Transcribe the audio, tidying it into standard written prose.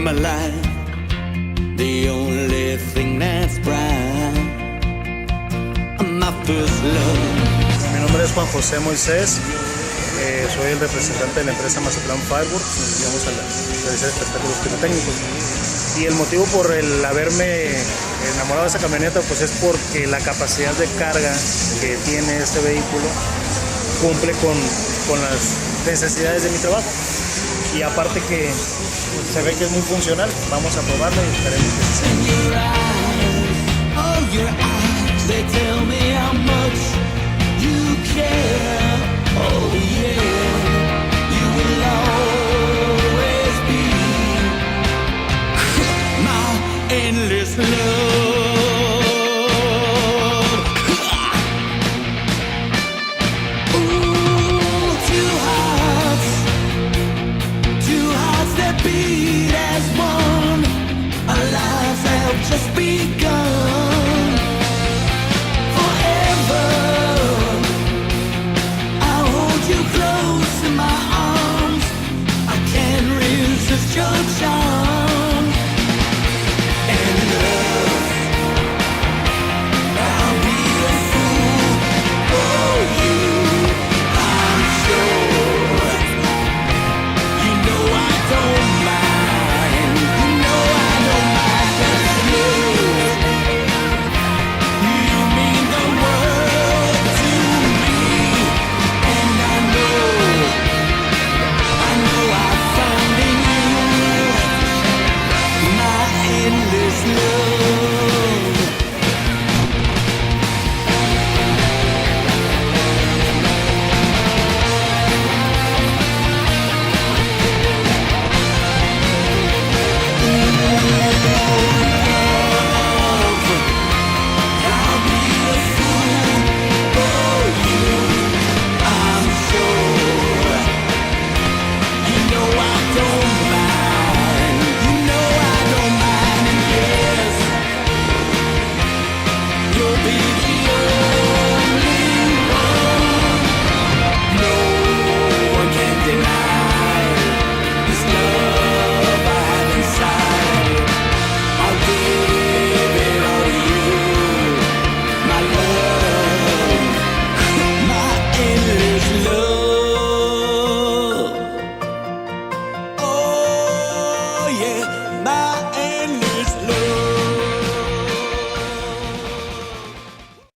in my life, the only thing that's bright, my first love. Mi nombre es Juan José Moisés, soy el representante de la empresa Mazatlán Fireworks, nos dedicamos a realizar espectáculos pirotécnicos. Y el motivo por el haberme enamorado de esa camioneta pues es porque la capacidad de carga que tiene este vehículo cumple con las necesidades de mi trabajo. Y aparte que pues, se ve que es muy funcional, vamos a probarla y esperemos que sí sea. Oh, your eyes, they tell me how much you care. Oh, yeah.